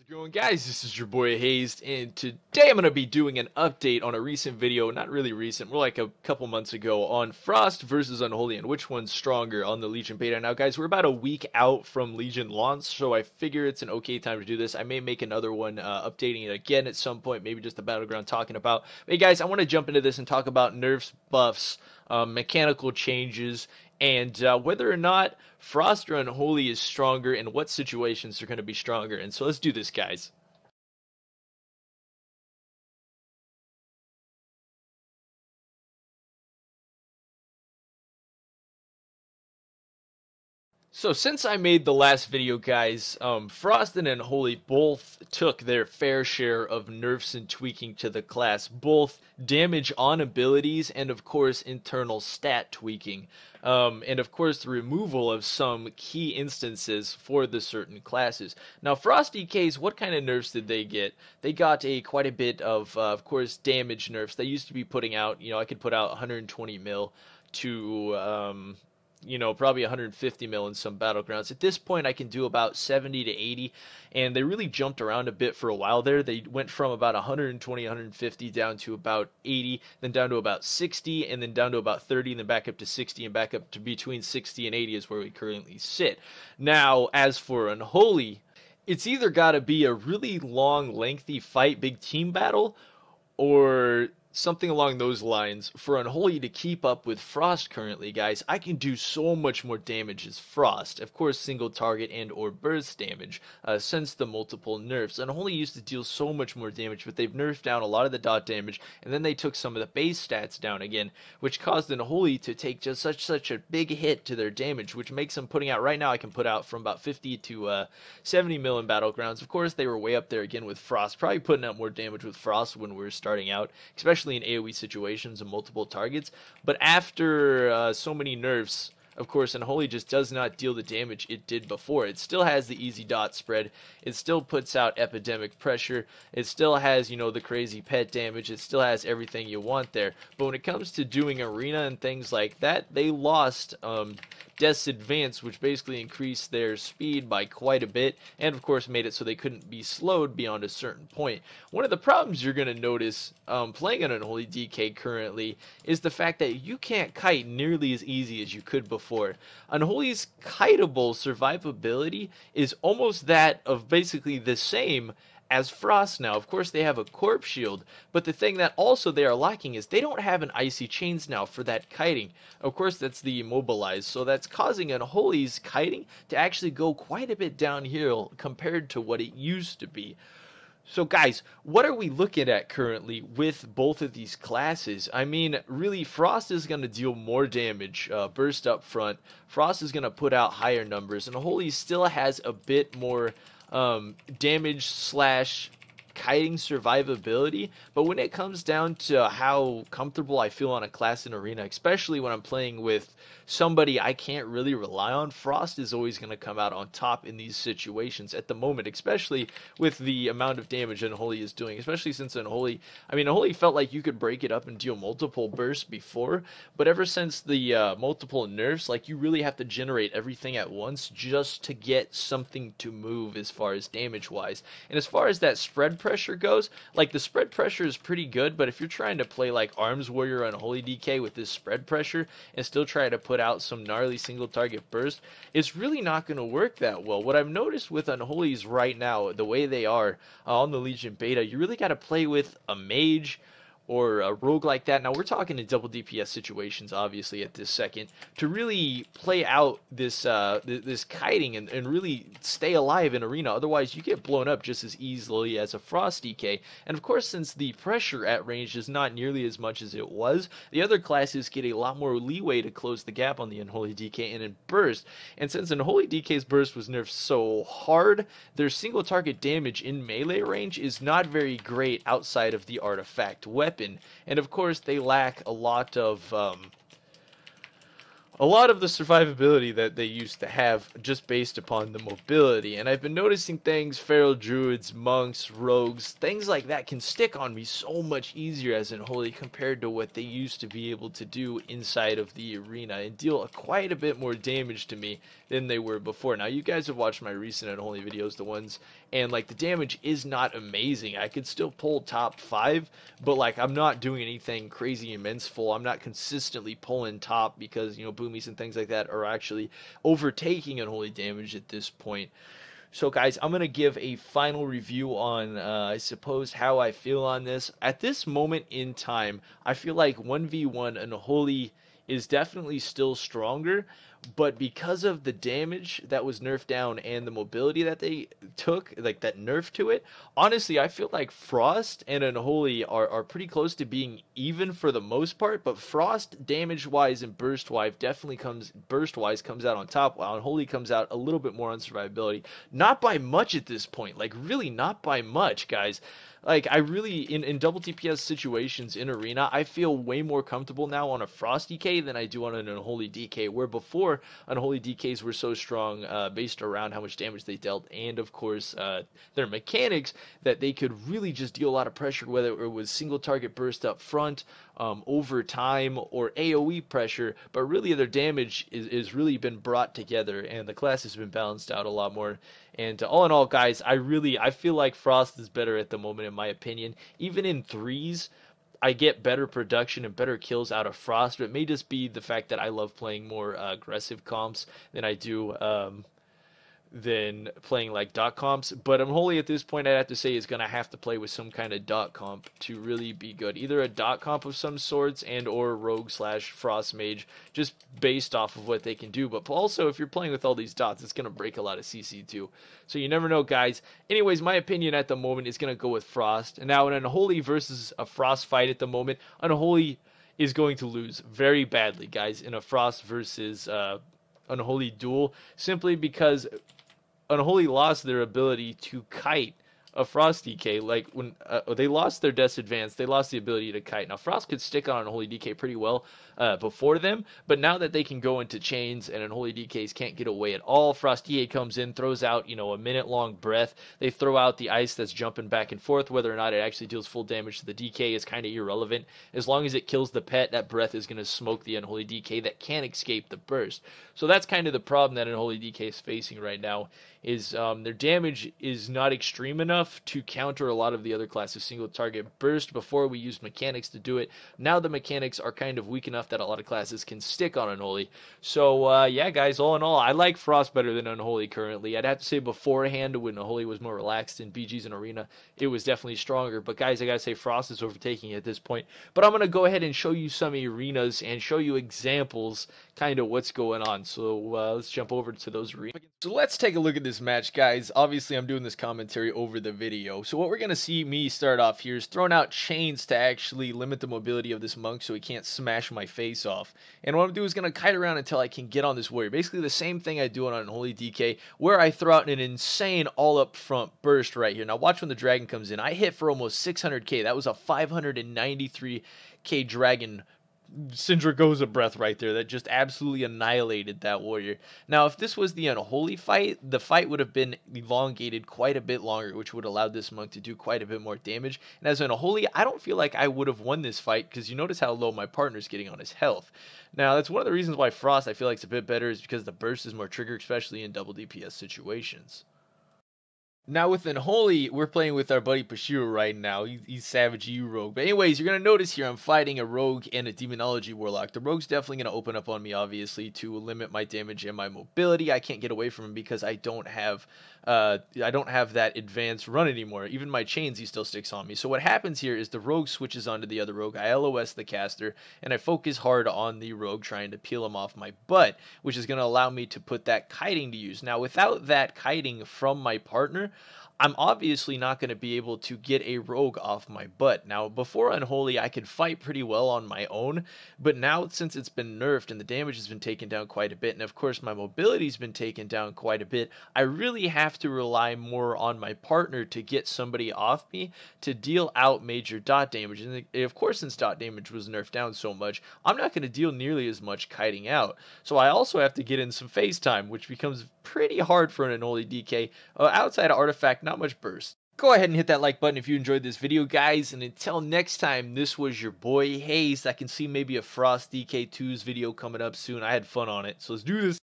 How's it going, guys? This is your boy Hazzed, and today I'm going to be doing an update on a recent video, not really recent, more like a couple months ago, on Frost versus Unholy and which one's stronger on the Legion beta. Now, guys, we're about a week out from Legion launch, so I figure it's an okay time to do this. I may make another one updating it again at some point, maybe just the Battleground talking about. But hey, guys, I want to jump into this and talk about nerfs, buffs, mechanical changes, and whether or not Frost or Unholy is stronger and what situations they're going to be stronger in. So let's do this, guys. So since I made the last video, guys, Frost and Unholy both took their fair share of nerfs and tweaking to the class, both damage on abilities and, of course, internal stat tweaking. And, of course, the removal of some key instances for the certain classes. Now, Frost DKs, what kind of nerfs did they get? They got quite a bit of course, damage nerfs. They used to be putting out, I could put out 120 mil to probably 150 mil in some battlegrounds. At this point, I can do about 70 to 80, and they really jumped around a bit for a while there. They went from about 120, 150 down to about 80, then down to about 60, and then down to about 30, and then back up to 60, and back up to between 60 and 80 is where we currently sit. Now, as for Unholy, it's either got to be a really long, lengthy fight, big team battle, or something along those lines for Unholy to keep up with Frost currently, guys. I can do so much more damage as Frost. Of course, single target and or burst damage since the multiple nerfs. Unholy used to deal so much more damage, but they've nerfed down a lot of the dot damage, and then they took some of the base stats down again, which caused Unholy to take just such a big hit to their damage, which makes them putting out, right now I can put out from about 50 to 70 mil in battlegrounds. Of course, they were way up there again with Frost, probably putting out more damage with Frost when we were starting out, especially in AoE situations and multiple targets. But after so many nerfs, of course, Unholy just does not deal the damage it did before. It still has the easy dot spread. It still puts out epidemic pressure. It still has, the crazy pet damage. It still has everything you want there. But when it comes to doing arena and things like that, they lost Death's Advance, which basically increased their speed by quite a bit, and of course made it so they couldn't be slowed beyond a certain point. One of the problems you're going to notice playing an Unholy DK currently is the fact that you can't kite nearly as easy as you could before. Unholy's kiteable survivability is almost that of basically the same as Frost now. Of course, they have a corpse shield, but the thing that also they are lacking is they don't have an icy chains now for that kiting. Of course, that's the immobilized, so that's causing Unholy's kiting to actually go quite a bit downhill compared to what it used to be. So guys, what are we looking at currently with both of these classes? I mean, really, Frost is going to deal more damage, burst up front. Frost is going to put out higher numbers, and Unholy still has a bit more damage slash kiting survivability, but when it comes down to how comfortable I feel on a class in arena, especially when I'm playing with somebody I can't really rely on, Frost is always going to come out on top in these situations at the moment, especially with the amount of damage Unholy is doing, especially since Unholy felt like you could break it up and deal multiple bursts before, but ever since the multiple nerfs, like, you really have to generate everything at once just to get something to move as far as damage wise. And as far as that spread pressure goes, like, the spread pressure is pretty good, but if you're trying to play like Arms Warrior Unholy DK with this spread pressure and still try to put out some gnarly single target burst, it's really not going to work that well. What I've noticed with Unholies right now, the way they are on the Legion beta, you really got to play with a mage or a rogue like that. Now, we're talking in double DPS situations, obviously, at this second, to really play out this this kiting and really stay alive in arena. Otherwise, you get blown up just as easily as a Frost DK. And of course, since the pressure at range is not nearly as much as it was, the other classes get a lot more leeway to close the gap on the Unholy DK and in burst. And since Unholy DK's burst was nerfed so hard, their single target damage in melee range is not very great outside of the artifact weapon. And of course, they lack a lot of a lot of the survivability that they used to have just based upon the mobility. And I've been noticing things, feral druids, monks, rogues, things like that can stick on me so much easier as Unholy compared to what they used to be able to do inside of the arena and deal quite a bit more damage to me than they were before. Now, you guys have watched my recent Unholy videos, the ones and like the damage is not amazing. I could still pull top 5, but like I'm not doing anything crazy immenseful. I'm not consistently pulling top because, you know, boomies and things like that are actually overtaking unholy damage at this point. So guys, I'm going to give a final review on, I suppose, how I feel on this. At this moment in time, I feel like 1v1 Unholy is definitely still stronger, but because of the damage that was nerfed down and the mobility that they took, like that nerf to it, honestly, I feel like Frost and Unholy are pretty close to being even for the most part, but Frost damage-wise and burst-wise definitely comes out on top, while Unholy comes out a little bit more on survivability. Not by much at this point, like really not by much, guys. Like, I really, in double DPS situations in Arena, I feel way more comfortable now on a Frost DK than I do on an Unholy DK, where before, Unholy DKs were so strong based around how much damage they dealt, and of course, their mechanics, that they could really just deal a lot of pressure, whether it was single target burst up front, over time, or AoE pressure, but really their damage is really been brought together, and the class has been balanced out a lot more. And all in all, guys, I feel like Frost is better at the moment, in my opinion. Even in threes, I get better production and better kills out of Frost, but it may just be the fact that I love playing more aggressive comps than I do than playing like dot comps. But Unholy at this point, I'd have to say, is going to have to play with some kind of dot comp to really be good. Either a dot comp of some sorts and or rogue slash frost mage, just based off of what they can do. But also, if you're playing with all these dots, it's going to break a lot of CC too. So you never know, guys. Anyways, my opinion at the moment is going to go with Frost. And now, in Unholy versus a Frost fight at the moment, Unholy is going to lose very badly, guys, in a Frost versus Unholy duel, simply because Unholy lost their ability to kite a Frost DK. Like, when they lost their Death's Advance, they lost the ability to kite. Now, Frost could stick on Unholy DK pretty well before them, but now that they can go into chains and Unholy DKs can't get away at all, Frost DK comes in, throws out, you know, a minute-long breath. They throw out the ice that's jumping back and forth. Whether or not it actually deals full damage to the DK is kind of irrelevant. As long as it kills the pet, that breath is going to smoke the Unholy DK that can't escape the burst. So that's kind of the problem that Unholy DK is facing right now, is their damage is not extreme enough to counter a lot of the other classes' single target burst. Before, we used mechanics to do it. Now the mechanics are kind of weak enough that a lot of classes can stick on Unholy. So yeah, guys, all in all, I like Frost better than Unholy currently. I'd have to say beforehand, when Unholy was more relaxed in BGs and Arena, it was definitely stronger. But guys, I gotta say Frost is overtaking it at this point. But I'm gonna go ahead and show you some arenas and show you examples, kind of what's going on. So let's jump over to those arenas. So let's take a look at this match, guys. Obviously, I'm doing this commentary over the video. So what we're going to see me start off here is throwing out chains to actually limit the mobility of this monk so he can't smash my face off. And what I'm doing is going to kite around until I can get on this warrior. Basically the same thing I do on Unholy DK, where I throw out an insane all-up front burst right here. Now watch when the dragon comes in. I hit for almost 600k. That was a 593k dragon Syndragoza breath right there that just absolutely annihilated that warrior. Now, if this was the Unholy fight, the fight would have been elongated quite a bit longer, which would allow this monk to do quite a bit more damage. And as an Unholy, I don't feel like I would have won this fight, because you notice how low my partner's getting on his health. Now, that's one of the reasons why Frost I feel like is a bit better, is because the burst is more triggered, especially in double DPS situations. Now with Unholy, we're playing with our buddy Pashiro right now. He's Savage EU Rogue. But anyways, you're going to notice here I'm fighting a Rogue and a Demonology Warlock. The Rogue's definitely going to open up on me, obviously, to limit my damage and my mobility. I can't get away from him because I don't have that advanced run anymore. Even my chains, he still sticks on me. So what happens here is the Rogue switches onto the other Rogue. I LOS the caster, and I focus hard on the Rogue, trying to peel him off my butt, which is going to allow me to put that kiting to use. Now, without that kiting from my partner, I'm obviously not going to be able to get a Rogue off my butt. Now, before Unholy, I could fight pretty well on my own, but now since it's been nerfed and the damage has been taken down quite a bit, and of course my mobility's been taken down quite a bit, I really have to rely more on my partner to get somebody off me to deal out major dot damage. And of course, since dot damage was nerfed down so much, I'm not going to deal nearly as much kiting out. So I also have to get in some phase time, which becomes pretty hard for an Unholy DK. Outside of Artifact, not much burst. Go ahead and hit that like button if you enjoyed this video, guys, and until next time, this was your boy Hazzed. I can see maybe a Frost DK2's video coming up soon. I had fun on it, so let's do this.